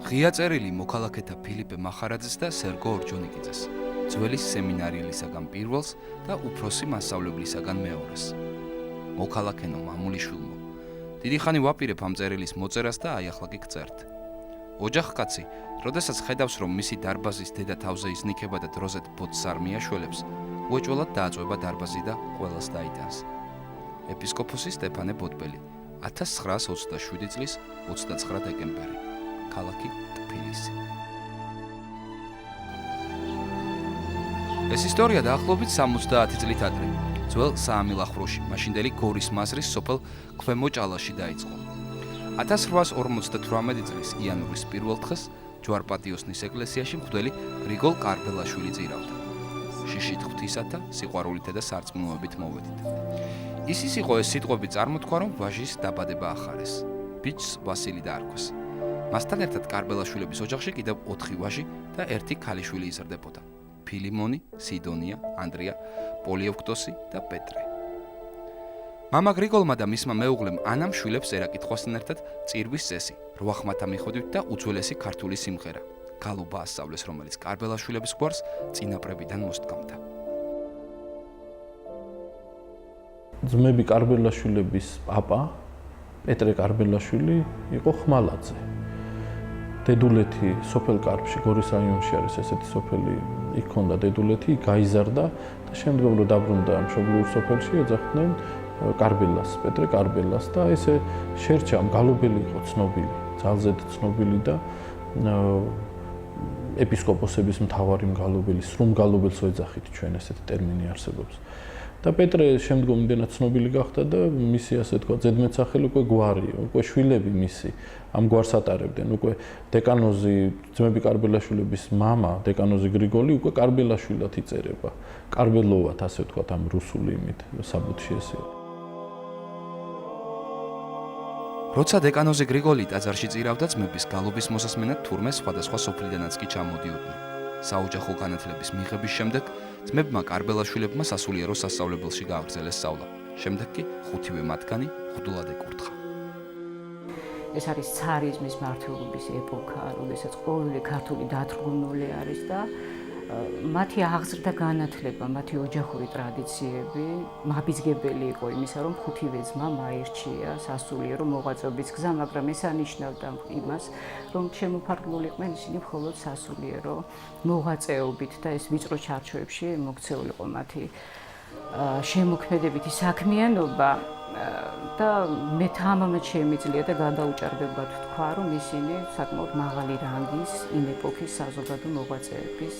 ღია წერილი მოქალაქეთა ფილიპე მახარაძეს და სერგო ორჯონიკიძეს, ძველი სემინარიელისაგან პირველს და უფროსი მასწავლებლისაგან მეორეს. მოქალაქენო მამულიშვილმო, დიდი ხანი ვაპირებ ამ წერილის მოწერას და აი ახლა კი გწერთ. ოჯახკაცი, როდესაც ხედავს, რომ მისი დარბაზის დედა თავზე იზნიქება და დროზეთ ბოძს არ მიაშველებს, უეჭველად დააწვება დარბაზი და ყველას დაიტანს. ეპისკოპოსი სტეფანე ბოდბელი, 1927 წლის 29 დეკემბერი, ქალაქი ტფილისი. ეს ისტორია დაახლოებით 70 წლით ადრე, ძველ საამილახვროში, მაშინდელი გორის მაზრის სოფელ ქვემო ჭალაში დაიწყო. 1858 წლის იანვრის პირველ დღეს ჯვარპატიოსნის ეკლესიაში მღვდელი გრიგოლ კარბელაშვილი წირავდა. შიშით ღვთისათა, სიყვარულითა და სარწმუნოებით მოვედით. ისიც იყო ეს სიტყვები წარმოთქვა, რომ ვაჟის დაბადება ახარეს. ბიჭს ვასილი დაარქვეს. მასთან ერთად კარბელაშვილების ოჯახში კიდევ 4 ვაჟი და 1 ქალიშვილი იზრდებოდა. ფილიმონი, სიდონია, ანდრია, პოლიევქტოსი და პეტრე. მამა გრიგოლმა და მისმა მეუღლემ ანამ შვილებს ერაკითხვასთან ერთად წირვის წესი, 8 ხმათა მიხედვით და უძველესი ქართული სიმღერა. გალუბა ასწავლეს, რომელიც კარბელაშვილების გვარს წინაპრებიდან მოსდგამდა. ძმები კარბელაშვილების პაპა, პეტრე კარბელაშვილი იყო ხმალაძე. დედულეთი სოფელ კარბში, გორის რაიონში არის ესეთი სოფელი, იქ ჰქონდა დედულეთი, გაიზარდა და შემდგომ რომ დაბრუნდა მშობლიურ სოფელში, ეძახდნენ კარბელას, პეტრე კარბელას და ესე შერჩა, გალობელი იყო ცნობილი, ძალზედ ცნობილი და ეპისკოპოსების მთავარი მგალობელი, სრუმგალობელს ეძახით ჩვენ ესეთი ტერმინი არსებობს. და პეტრე შემდგომ იმდენად ცნობილი გახდა და მისი ასე თქვა ზედმეტსახელი უკვე გვარი, უკვე შვილები მისი ამ გვარს ატარებდნენ, უკვე დეკანოზი ძმები კარბელაშვილების მამა, დეკანოზი გრიგოლი უკვე კარბელაშვილად იწერება. კარბელოვად ასე თქვა ამ რუსული იმით საბუთში ესე. როცა დეკანოზი გრიგოლი ტაძარში წირავდა, ძმების გალობის მოსასმენად თურმე სხვადასხვა სოფლიდანაც კი ჩამოდიოდნენ. საოჯახო განათლების მიღების შემდეგ ძმებმა კარბელაშვილებმა სასულიერო სასწავლებელში გააგრძელეს სწავლა. შემდეგ კი 5 მათგანი ღვთულად ეკურთხა. ეს არის ცარიზმის მმართველობის ეპოქა, როდესაც ყოველი ქართული დათრგუნული არის და მათი აღზრდა განათლება, მათი ოჯახური ტრადიციები მაბიძგებელი იყო იმისა, რომ 5 ძმა მაირჩია სასულიერო მოღვაწეობის გზა, მაგრამ ეს ანიშნავდა იმას, რომ შემოფარგლულიყვნენ ისინი მხოლოდ სასულიერო მოღვაწეობით და ეს ვიწრო ჩარჩოებში მოქცეულიყო მათი შემოქმედებითი საქმიანობა და მე თამამად შემიძლია და გადაუჭარბებად ვთქვა, რომ ისინი საკმაოდ მაღალი რანგის იმ ეპოქის საზოგადო მოღვაწეების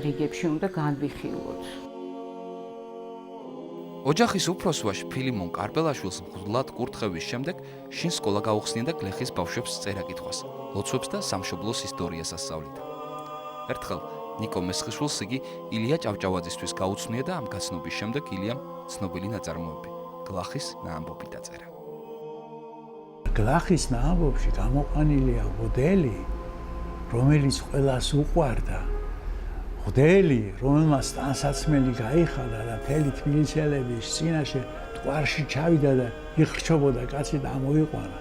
რიგებში უნდა განვიხილოთ. ოჯახის უფროს ვაჟ ფილიმონ კარბელაშვილს მღვდლად კურთხევის შემდეგ შინ სკოლა გაუხსნია და გლეხის ბავშვებს წერა-კითხვას, ლოცვებს და სამშობლოს ისტორიას ასწავლიდა. ერთხელ ნიკო მესხიშვილს იგი ილია ჭავჭავაძისთვის გაუცნია და ამ გაცნობის შემდეგ ილიამ ცნობილი ნაწარმოები გლახის ნაამბობი დაწერა. გლახის ნაამბობში გამოყვანილია მოდელი, რომელიც ყველას უყვარდა. მოდელი, რომელმაც ტანსაცმელი გაიხადა და მთელი თბილისელების წინაშე ტყვარში ჩავიდა და იხრჩობოდა კაცი და ამოიყვანა.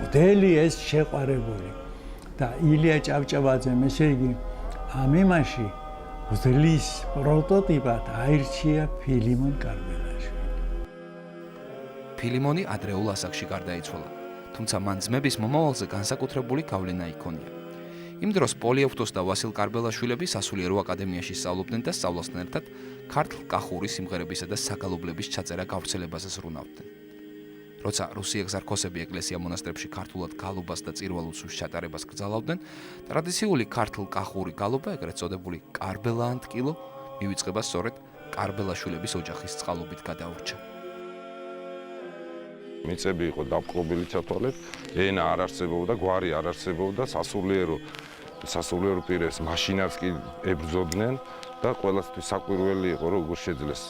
მოდელი ეს შეყვარებული და ილია ჭავჭავაძემ ესე იგი ამ იმაში მოდელის პროტოტიპად აირჩია ფილიმონ კარბელაშვილი. ფილიმონი ადრეულ ასაკში გარდაიცვალა, თუმცა მან ძმების მომავალზე განსაკუთრებული გავლენა იქონია. იმ დროს პოლიევქტოს და ვასილ კარბელაშვილები სასულიერო აკადემიაში სწავლობდნენ და სწავლასთან ერთად ქართლ-კახური სიმღერებისა და საგალობლების ჩაწერა გავრცელებაზე ზრუნავდნენ. როცა რუსი ეგზარქოსები ეკლესია მონასტრებში ქართულად გალობას და წირვალუცვის ჩატარებას კრძალავდნენ, ტრადიციული ქართლ-კახური გალობა, ეგრეთ წოდებული კარბელაანტკილო, მივიწყება სწორედ კარბელაშვილების ოჯახის წყალობით გადაურჩა. მიწები იყო დაპყრობილი ჩათვალეთ, ენა არ არსებობდა, გვარი არ არსებობდა, სასულიერო პირებს მაშინაც კი ებრძოდნენ და ყველასთვის საკვირველი იყო, რომ როგორ შეძლეს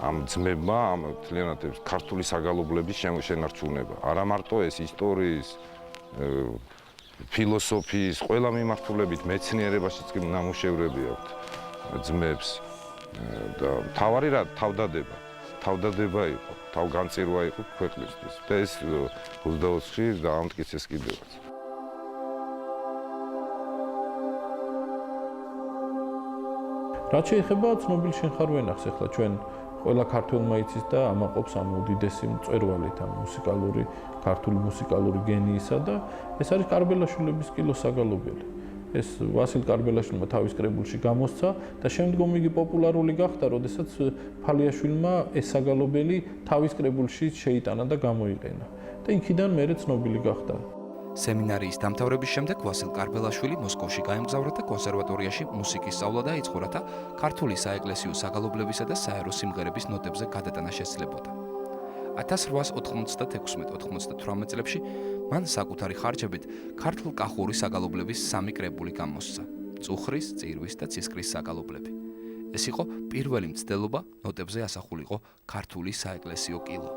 ამ ძმებმა ამ მთლიანად ქართული საგალობლების შენარჩუნება. არა მარტო ეს ისტორიის, ფილოსოფიის, ყველა მიმართულებით მეცნიერებაშიც კი ნამუშევრები აქვთ ძმებს და თავარი რა თავდადება იყო. თავგანწირვა იყო ქვეყნისთვის და ეს 24-ში დაამტკიცეს კიდევაც. რაც შეეხება ცნობილ შენხარვენახს, ახლა ჩვენ ყველა ქართველმა იცის და ამაყობს ამ უდიდესი მწვერვალით ამ მუსიკალური ქართული მუსიკალური გენიისა და ეს არის კარბელაშვილების კილოს საგალობელი. ეს ვასილ კარბელაშვილმა თავის კრებულში გამოსცა და შემდგომ იგი პოპულარული გახდა, როდესაც ფალიაშვილმა ეს საგალობელი თავის კრებულში შეიტანა და გამოიყენა. და იქიდან მერე ცნობილი გახდა. სემინარიის დამთავრების შემდეგ ვასილ კარბელაშვილი მოსკოვში გაემგზავრა და კონსერვატორიაში მუსიკის სწავლა დაიწყო, რათა ქართული საეკლესიო საგალობლებისა და საერო სიმღერების ნოტებზე გადატანა შესაძლებოდა. 1896-98 წლებში მან საკუთარი ხარჯებით ქართლ-კახური საგალობლების 3 კრებული გამოსცა: წუხრის, წირვის და ცისკრის საგალობლები. ეს იყო პირველი მცდელობა ნოტებზე ასახულიყო ქართული საეკლესიო კილო.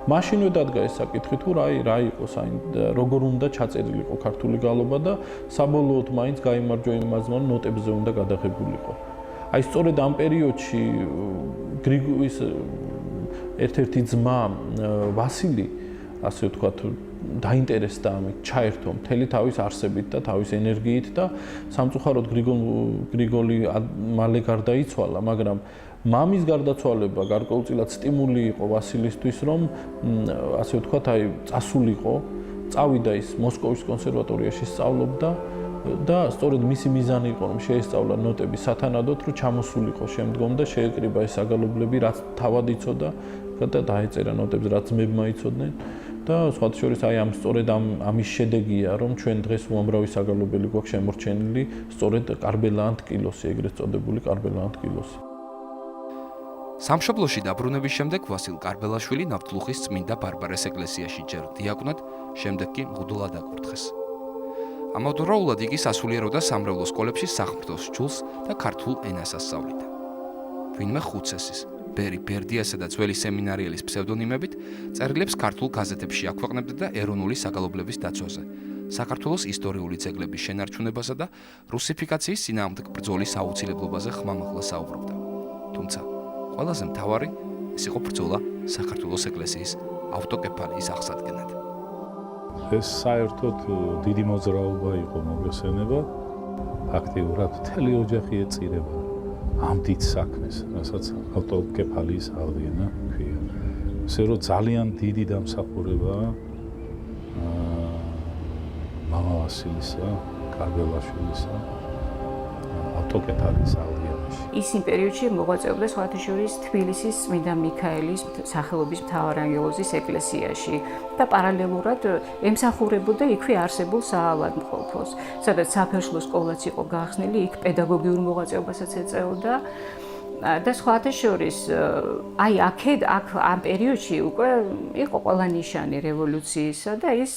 მაშინვე დადგა ეს საკითხი თუ რა იყო როგორ უნდა ჩაწერილიყო ქართული გალობა და საბოლოოდ მაინც გაიმარჯვა იმაზმან ნოტებზე უნდა გადაღებულიყო. აი სწორედ ამ პერიოდში გრიგოლის ერთ-ერთი ძმა ვასილი, ასე ვთქვათ, დაინტერესდა ამით, ჩაერთო მთელი თავის არსებით და თავის ენერგიით და სამწუხაროდ გრიგოლი მალე გარდაიცვალა, მაგრამ მამის გარდაცვალება გარკვეულწილად სტიმული იყო ვასილისთვის, რომ ასე ვთქვათ, აი წასულიყო, წავიდა ის მოსკოვის კონსერვატორიაში სწავლობდა და სწორედ მისი მიზანი იყო, რომ შეესწავლა ნოტები სათანადოდ, რომ ჩამოსულიყო შემდგომ და შეეკრიბა ეს საგალობლები, რაც თავად იცოდა და დაეწერა ნოტებს, რაც ძმებმა იცოდნენ და სხვათა შორის აი სწორედ ამის შედეგია, რომ ჩვენ დღეს უამრავი საგალობელი გვაქვს შემორჩენილი, სწორედ კარბელაანთ კილოსი, ეგრეთ წოდებული კარბელაანთ კილოსი. სამშობლოში დაბრუნების შემდეგ ვასილ კარბელაშვილი ნავთლუხის წმინდა ბარბარეს ეკლესიაში ჯერ დიაკვნად, შემდეგ კი მღვდლად აკურთხეს. ამავდროულად იგი სასულიერო და სამრევლო სკოლებში სახმრთოს ჯულს და ქართულ ენას ასწავლიდა. ვინმე ხუცესის, ბერი ბერდიასა და ძველი სემინარიელის ფსევდონიმებით წერილებს ქართულ გაზეთებში აქვეყნებდა და ეროვნული საგალობლების დაცვაზე, საქართველოს ისტორიული ძეგლების შენარჩუნებასა და რუსიფიკაციის წინააღმდეგ ბრძოლის აუცილებლობაზე ხმამაღლა საუბრობდა. თუმცა ყველაზე მთავარი ეს იყო ბრძოლა საქართველოს ეკლესიის ავტოკეფალიის აღსადგენად. ეს საერთოდ დიდი მოძრაობა იყო მოგესენება, აქტიურად მთელი ოჯახი ეწირება ამ დიდ საქმეს, რასაც ავტოკეფალიის აღდგენა ქვია. ესე რომ ძალიან დიდი დამსახურებაა მამა ვასილისა, კარბელაშვილისა ავტოკეფალიის აღდგენაში. ის იმ პერიოდში მოღვაწეობდა სხვათა შორის თბილისის წმინდა მიქაელის სახელობის მთავარანგელოზის ეკლესიაში და პარალელურად ემსახურებოდა იქვე არსებულ საავადმყოფოს, სადაც საფეშლო სკოლაც იყო გახსნილი, იქ პედაგოგიურ მოღვაწეობასაც ეწეოდა და სხვათა შორის აი აქ ამ პერიოდში უკვე იყო ყველა ნიშანი რევოლუციისა და ის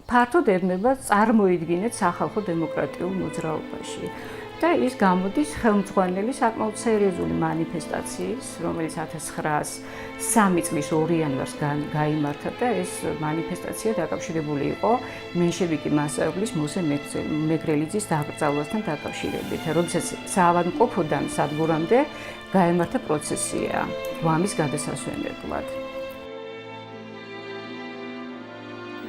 ფართოდ ებნება წარმოიდგინეთ სახალხო დემოკრატიულ მოძრაობაში. და ის გამოდის ხელმძღვანელი საკმაოდ სერიოზული მანიფესტაციის, რომელიც 1903 წლის 2 იანვარს გაიმართა და ეს მანიფესტაცია დაკავშირებული იყო მენშევიკი მასწავლებლის მოსე მეგრელიძის დაკრძალვასთან დაკავშირებით, როდესაც საავადმყოფოდან სადგურამდე გაემართა პროცესია გვამის გადასასვენებლად.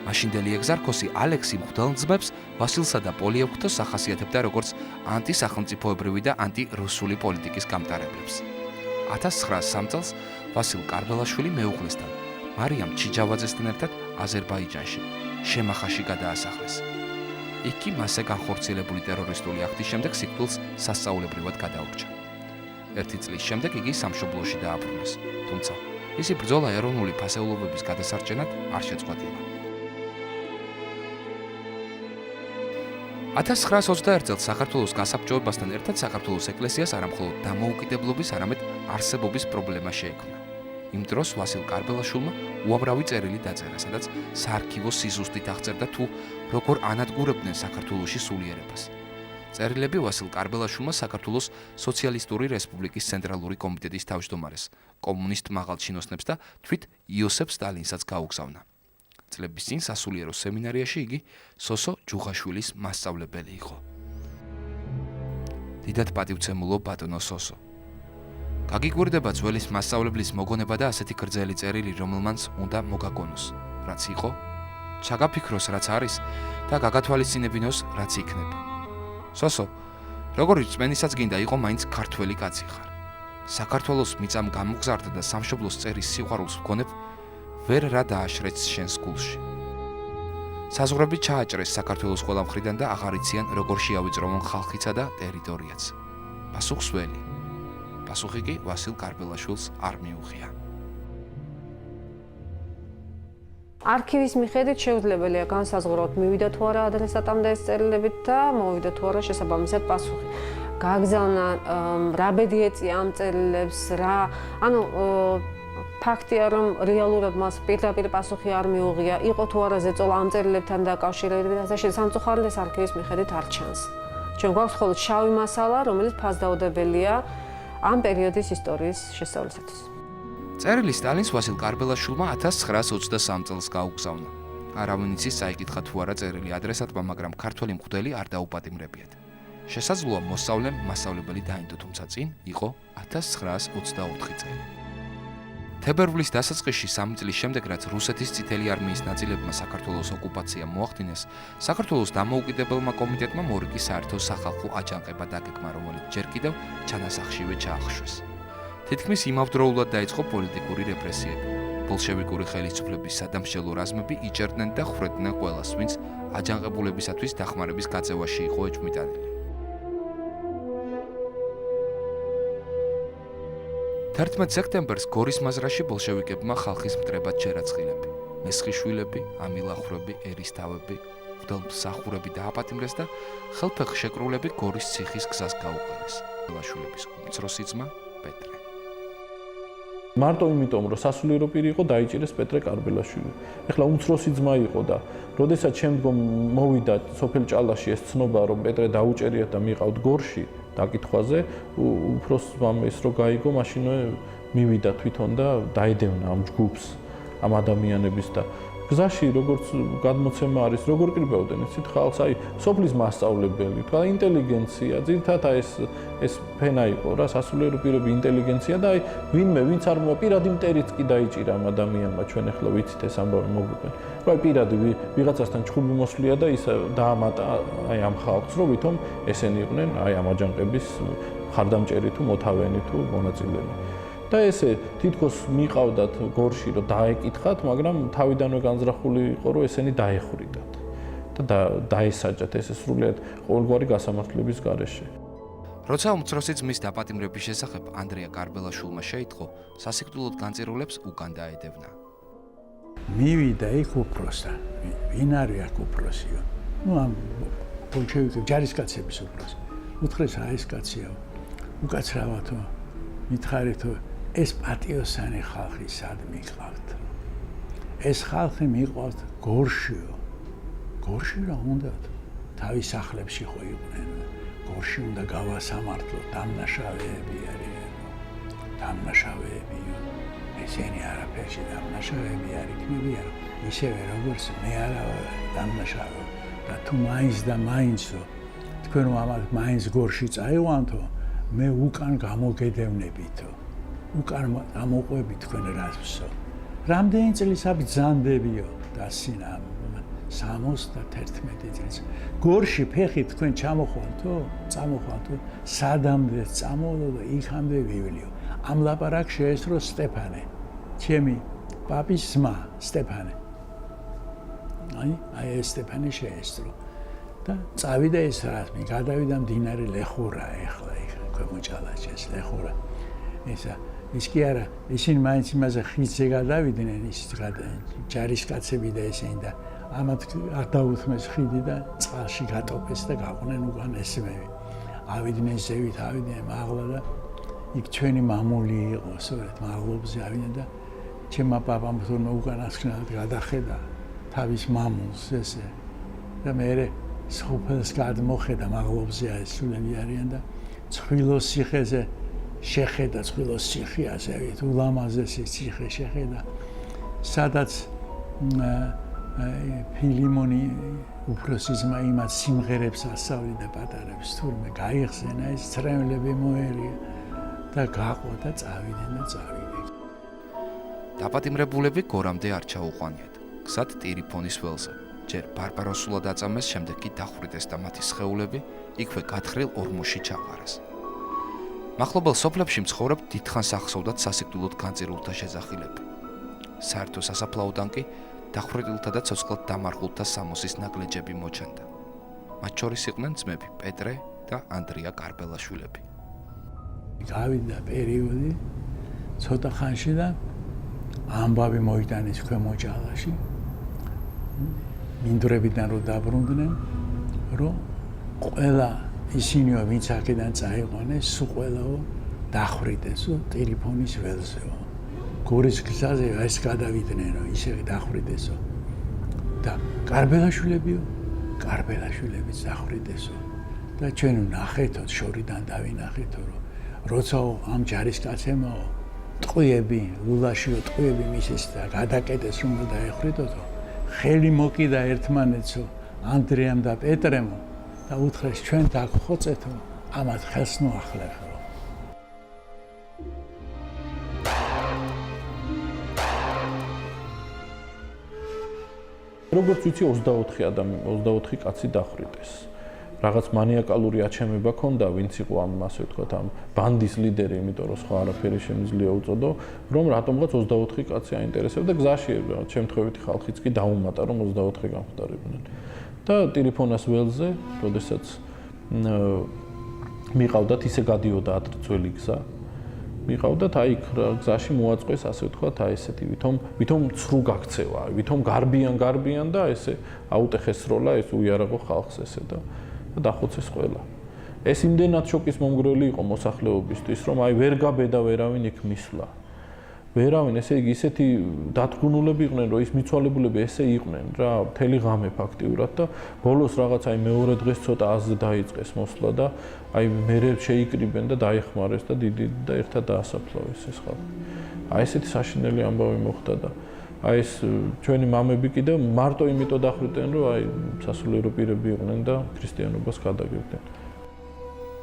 მაშინდელი ეგზარქოსი ალექსი მღვდელმძმებს ვასილსა და პოლიევკუთოს ახასიათებდა როგორც ანტისახელმწიფოებრივი და ანტირუსული პოლიტიკის გამტარებლებს. 1903 წელს ვასილ კარბელაშვილი მეუღლესთან, მარიამ ჩიჯავაძესთან ერთად აზერბაიჯანში, შემახაში გადაასახლეს. იქ კი მასზე განხორციელებული ტერორისტული აქტის შემდეგ სიკვდილს სასწაულებრივად გადაურჩა. 1 წლის შემდეგ იგი სამშობლოში დააბრუნეს, თუმცა მისი ბრძოლა ეროვნული ფასეულობების გადასარჩენად არ შეწყვეტილა. 1921 წელს საქართველოს გასაბჭოებასთან ერთად საქართველოს ეკლესიას არამხოლოდ დამოუკიდებლობის, არამედ არსებობის პრობლემა შეექმნა. იმ დროს ვასილ კარბელაშვილმა უამრავი წერილი დაწერა, სადაც საარქივო სიზუსტით აღწერდა თუ როგორ ანადგურებდნენ საქართველოში სულიერებას. წერილები ვასილ კარბელაშვილმა საქართველოს სოციალისტური რესპუბლიკის ცენტრალური კომიტეტის თავმჯდომარეს, კომუნისტ მაღალჩინოსნებს და თვით იოსებ სტალინსაც გაუგზავნა. წლების წინ სასულიერო სემინარიაში იგი სოსო ჯუღაშვილის მასწავლებელი იყო. დიდად პატივცემულო ბატონო სოსო. გაგიკვირდება ძველის მასწავლებლის მოგონება და ასეთი გრძელი წერილი, რომელმანც უნდა მოგაგონოს, რაც იყო, ჩაგაფიქროს, რაც არის და გაგათვალისწინებინოს, რაც იქნება. სოსო, როგორც წმენისაც გინდა იყო მაინც ქართველი კაცი ხარ. საქართველოს მიწამ გამოგზარდა და სამშობლოს წერის სიყვარულს ვგონებ, ვერ რა დააშრეც შენს გულში. საზღვრები ჩააჭრეს საქართველოს ყველა მხრიდან და აღარ იციან როგორ შეავიწროვონ ხალხიცა და ტერიტორიაც. პასუხს ველი. პასუხი კი ვასილ კარბელაშვილს არ მიუღია. არქივის მიხედვით შეუძლებელია განსაზღვროთ, მივიდა თუ არა ადრესატამდე ეს წერილებით და მოვიდა თუ არა შესაბამისად პასუხი. გააგზავნა რა ბედი ეწია ამ წერილებს, ფაქტია რომ რეალურად მას პირდაპირ პასუხი არ მიუღია, იყო თუ არა ზეწოლა ამ წერილებთან დაკავშირებით, ასე სამწუხაროდ ეს არქივის მიხედვით არ ჩანს. ჩვენ გვაქვს მხოლოდ შავი მასალა, რომელიც ფასდაუდებელია ამ პერიოდის ისტორიის შესწავლისათვის. წერილი სტალინს ვასილ კარბელაშვილმა 1923 წელს გაუგზავნა. არავინ იცის წაიკითხა თუ არა წერილი ადრესატმა, მაგრამ ქართველი მღვდელი არ დაუპატიმრებიათ. შესაძლოა მოსწავლემ მასწავლებელი დაინდო, თუმცა წინ იყო 1924 წელი. თებერვლის დასაწყისში 3 წლის შემდეგ, რაც რუსეთის წითელი არმიის ნაწილებმა საქართველოს ოკუპაცია მოახდინეს, საქართველოს დამოუკიდებელმა კომიტეტმა მორიგი საერთო სახალხო აჯანყება დაგეგმა, რომელიც ჯერ კიდევ ჩანასახშივე ჩაახშვეს. თითქმის იმავდროულად დაიწყო პოლიტიკური რეპრესიები. ბოლშევიკური ხელისუფლების სადამსჯელო რაზმები იჭერდნენ და ხვრედნენ ყველას, ვინც აჯანყებულებისათვის დახმარების გაწევაში იყო ეჭვმიტანილი. 11 სექტემბერს გორის მაზრაში ბოლშევიკებმა ხალხის მტრებად შერაცხილები, მესხიშვილები, ამილახრები, ერისთავები, მღვდელმსახურები დააპატიმრეს და ხელფეხ შეკრულები გორის ციხის გზას გაუყენეს. ბელაშვილების უმცროსი ძმა პეტრე. მარტო იმიტომ, რომ სასულიერო პირი იყო, დაიჭირეს პეტრე კარბელაშვილი. ეხლა უმცროსი ძმა იყო და როდესაც შემდგომ მოვიდა სოფელ ჭალაში ეს ცნობა, რომ პეტრე დაუჭერიათ და მიყავთ გორში დაკითხვაზე, უფროს ძმამ ეს რო გაიგო, მაშინვე მივიდა თვითონ და დაედევნა ამ ჯგუფს, ამ ადამიანების და გზაში როგორც გადმოცემა არის, როგორ კრიბებდნენ იცით ხალხს, აი სოფლის მასწავლებელი, თქვა ინტელიგენცია, ძირითადად ეს ფენა იყო რა, სასულიერო პირები ინტელიგენცია და აი ვინც არ პირადი მტერიც კი დაიჭირა ამ ადამიანმა, ჩვენ ახლა ვიცით ეს ამბავი მოგვიყვენ. რა პირადი ვიღაცასთან ჩხუბი მოსვლია და ის დაამატა აი ამ ხალხს, რომ ვითომ ესენი იყვნენ აი ამ აჯანყების ხარდამჭერი თუ მოთავენი თუ მონაწილეები. და ესე თითქოს მიყავდათ გორში რომ დაეკითხათ, მაგრამ თავიდანვე განზრახული იყო რომ ესენი დაეხვრიდათ და დაესაჯათ ესე სრულიად ყოველგვარი გასამართლების გარეშე. როცა უმცროსი ძმის დაპატიმრების შესახებ ანდრია კარბელაშვილმა შეიტყო, სასიკვდილოდ განწირულებს უკან დაედევნა. მივიდა იქ უფროსთან. ვინ არის აქ უფროსიო? ამ ბოლშევიკების ჯარისკაცების უფროსი. უთხრეს აი ეს კაცია. უკაცრავათო, მითხარითო ეს პატიოსანი ხალხი სად მიყავთ? ეს ხალხი მიყავთ გორშიო. გორში რა უნდათ? თავის სახლებში ხო იყვნენ. გორში უნდა გავასამართლოთ, დამნაშავეები არიან. დამნაშავეებიო. ესენი არაფერში დამნაშავეები არ იქნებიან. ისევე როგორც მე არა ვარ დამნაშავე. და თუ მაინც და მაინცო თქვენ რომ ამათ მაინც გორში წაიყვანთო, მე უკან გამოგედევნებითო. უკან ამოყვებით თქვენ რასვსო. რამდენი წლის აბძანდებიო და სინა 71 წელს. გორში ფეხი თქვენ ჩამოხვალთო, წამოხვალთო, სადამდე წამოვლო და იქამდე ვივლიო. ამ ლაპარაკს შეესწრო სტეფანე. ჩემი პაპის ძმა სტეფანე. აი ეს სტეფანე შეესწრო. და წავიდა ეს რაზმი, გადავიდა მდინარე ლეხურა ეხლა იქ ქვემოჭალაში ეს ლეხურა. ის კი არა, ისინი მაინც იმაზე ხიდზე გადავიდნენ, ის ჯარისკაცები და ესენი და ამათ არ დაუთმეს ხიდი და წყალში გატოფეს და გაყვნენ უკან ესმები. ავიდნენ ზევით, ავიდნენ მაღლა და იქ ჩვენი მამული იყო, სწორედ მაღლობზე ავიდნენ და ჩემმა პაპამ თურმე უკანასკნელად გადახედა თავის მამულს ესე და მე სოფელს გადმოხედა მაღლობზე აესულები არიან და ცხვილოს ციხეზე შეხედა ცხვილოს ციხე ასევით ულამაზესი ციხე შეხედა სადაც ფილიმონი უფროსი ძმა იმათ სიმღერებს ასწავლიდა პატარებს თურმე გაიხსენა ეს წრემლები მოერია და გაყვა და წავიდნენ და წავიდნენ. დაპატიმრებულები გორამდე არ ჩაუყვანიათ. გზად ტირიფონის ველზე. ჯერ ბარბაროსულად აწამეს, შემდეგ კი დახვრიტეს და მათი სხეულები იქვე გათხრილ ორმოში ჩაყარეს. მახლობელ სოფლებში მცხოვრებ დიდხანს ახსოვდათ სასიკვდილოდ განწირულთა შეძახილები. საერთო სასაფლაოდან კი დახვრეტილთა და ცოცხლად დამარხულთა სამოსის ნაგლეჯები მოჩანდა. მათ შორის იყვნენ ძმები პეტრე და ანდრია კარბელაშვილები. გავიდა პერიოდი ცოტა ხანში და ამბავი მოიტანეს ქვემო ჭალაში. მინდვრებიდან რო დაბრუნდნენ, რომ ყველა ისინიო ვინც აქედან წაიყვანეს, სულ ყველაო დახვრიტესო ტელეფონის ველზეო. გორის გზაზე ეს გადავიდნენ, ისე დახვრიტესო. და კარბელაშვილებიო, კარბელაშვილებიც დახვრიტესო. და ჩვენ ნახეთო, შორიდან დავინახეთო, რომ როცაო ამ ჯარისკაცემო ტყვიები, ლულაშიო ტყვიები მისეს და გადაკეტეს რომ დაეხვიდოთო. ხელი მოკიდა ერთმანეთსო, ანდრიამ და პეტრემო და უთხრეს ჩვენ დაგხოცეთო, ამათ ხელს ნუახლეხო. როგორც ვიცი 24 კაცი დახვრიტეს. რაღაც მანიაკალური აჩემება ქონდა, ვინც იყო ამ ასე ვთქვათ ამ ბანდის ლიდერი, იმიტომ რომ სხვა არაფერი შემიძლია უწოდო, რომ რატომღაც 24 კაცი აინტერესებდა და გზაში შემთხვევითი ხალხიც კი დაუმატა, რომ 24 გამხდარიდნენ. და ტელეფონას ველზე, როდესაც მიყავდათ ისე გადიოდა ადრე ძველი გზა. მიყავდათ აი გზაში მოაწყვეს ასე ვთქვათ აი ესეთი ვითომ ცრუ გაქცევა, ვითომ გარბიან და ესე აუტეხესროლა ეს უიარაღო ხალხს ესე და დახოცეს ყველა. ეს იმდენად შოკის მომგვრელი იყო მოსახლეობისთვის, რომ აი ვერ გაბედა ვერავინ იქ მისვლა. ვერავინ, ესე იგი ისეთი დათგუნულები იყვნენ, რომ ის მიცვალებულები ესე იყვნენ რა, მთელი ღამე ფაქტიურად და ბოლოს რაღაც აი მეორე დღეს ცოტა აზრ დაიწყეს მოსვლა და აი მერე შეიკრიბენ და დაეხმარეს და დიდი და ერთად დაასაფლავეს ეს ხალხი. აი ესეთი საშინელი ამბავი მოხდა და აი ეს ჩვენი მამები კიდევ მარტო იმიტომ დახვრიტენ, რომ აი სასულიერო პირები იყვნენ და ქრისტიანობას გადაგებდნენ.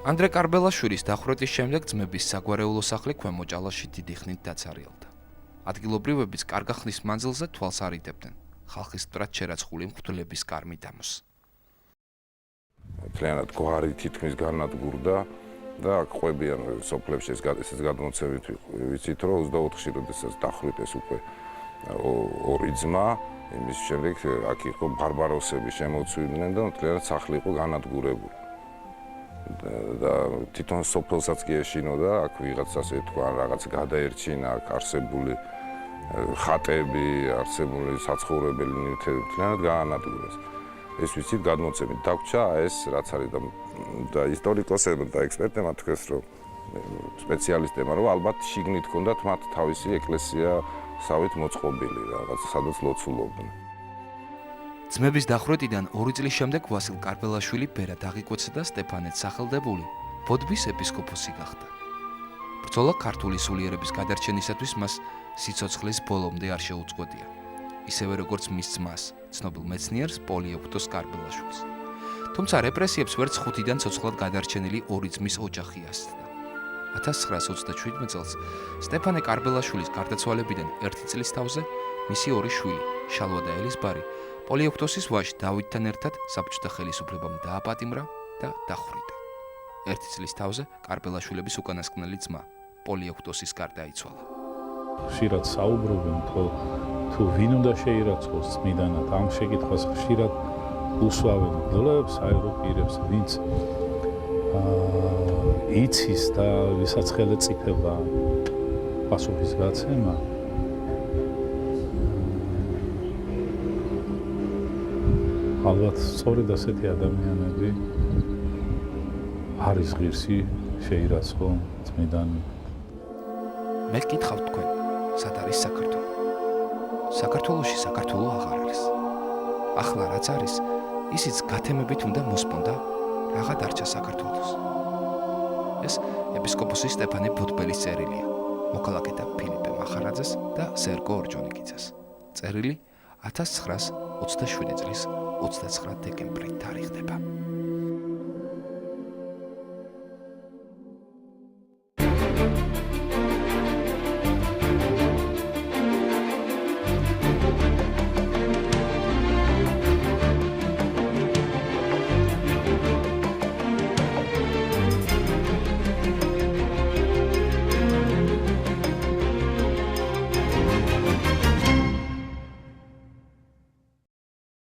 ანდრე კარბელაშვილის დახვრეტის შემდეგ ძმების საგვარეულო სახლი ქვემო ჭალაში დიდი ხნით დაცარიელდა. ადგილობრივებიც კარგა ხნის მანძილზე თვალს არიდებდნენ ხალხის მტრად შერაცხული მღვდლების კარმი დამოს. მთლიანად გვარი თითქმის განადგურდა და ყვებიან სოფლებში ესეც გადმოცემით ვიცით, რომ 24-ში როდესაც დახვრიტეს უკვე ორი ძმა, იმის შემდეგ აქ იყო ბარბაროსები შემოცვიდნენ და მთლიანად სახლი იყო განადგურებული. და თვითონ სოფელსაც კი ეშინოდა, აქ ვიღაც ასე თქვა, რაღაც გადაერჩინა, აქ არსებული ხატები, არსებული საცხოვრებელი ნივთები მთლიანად გაანადგურეს. ეს ვიცით გადმოცემით დაგვრჩა ეს რაც არის და ისტორიკოსებმა და ექსპერტებმა თქვეს, რომ სპეციალისტებმა, რომ ალბათ შიგნით ჰქონდათ მათ თავისი ეკლესია სავით მოწყობილი, რაღაც სადაც ლოცულობდნენ. ძმების დახვრეტიდან 2 წლის შემდეგ ვასილ კარბელაშვილი ბერად აღიკვეცა და სტეფანეთ სახელდებული ბოდბის ეპისკოპოსი გახდა. ბრძოლა ქართული სულიერების გადარჩენისათვის მას სიცოცხლის ბოლომდე არ შეუწყვეტია. ისევე როგორც მის ძმას, ცნობილ მეცნიერს პოლიევქტოს კარბელაშვილს. თუმცა რეპრესიებს ვერც 5-დან ცოცხლად გადარჩენილი 2 ძმის ოჯახი ასწდა. 1927 წელს სტეფანე კარბელაშვილის გარდაცვალებიდან 1 წლის თავზე მისი 2 შვილი, შალვა და ელიზბარი, პოლიევქტოსის ვაჟ დავითთან ერთად საბჭოთა ხელისუფლებამ დააპატიმრა და დახვრიტა. 1 წლის თავზე კარბელაშვილების უკანასკნელი ძმა, პოლიევქტოსის გარდაიცვალა. ხშირად საუბრობენ, თუ ვინ უნდა შეირაცხოს წმიდანად, ამ შეკითხვას ხშირად უსვავენ მგლებს, აეროპირებს, ვინც იცის და ვისაც ხელეწიფება პასუხის გაცემა. ალბათ სწორედ ასეთი ადამიანები არის ღირსი შეირაცხო წმიდანი. მე გკითხავთ თქვენ, სად არის საქართველო? საქართველოში საქართველო აღარ არის. ახლა რაც არის, ისიც გათემებით უნდა მოსპონდა რაღა დარჩა საქართველოს. ეს ეპისკოპოსი სტეფანე ბოდბელის წერილია, მოქალაქეთა ფილიპე მახარაძეს და სერგო ორჯონიკიძეს. წერილი 1927 წლის 29 დეკემბრით თარიღდება.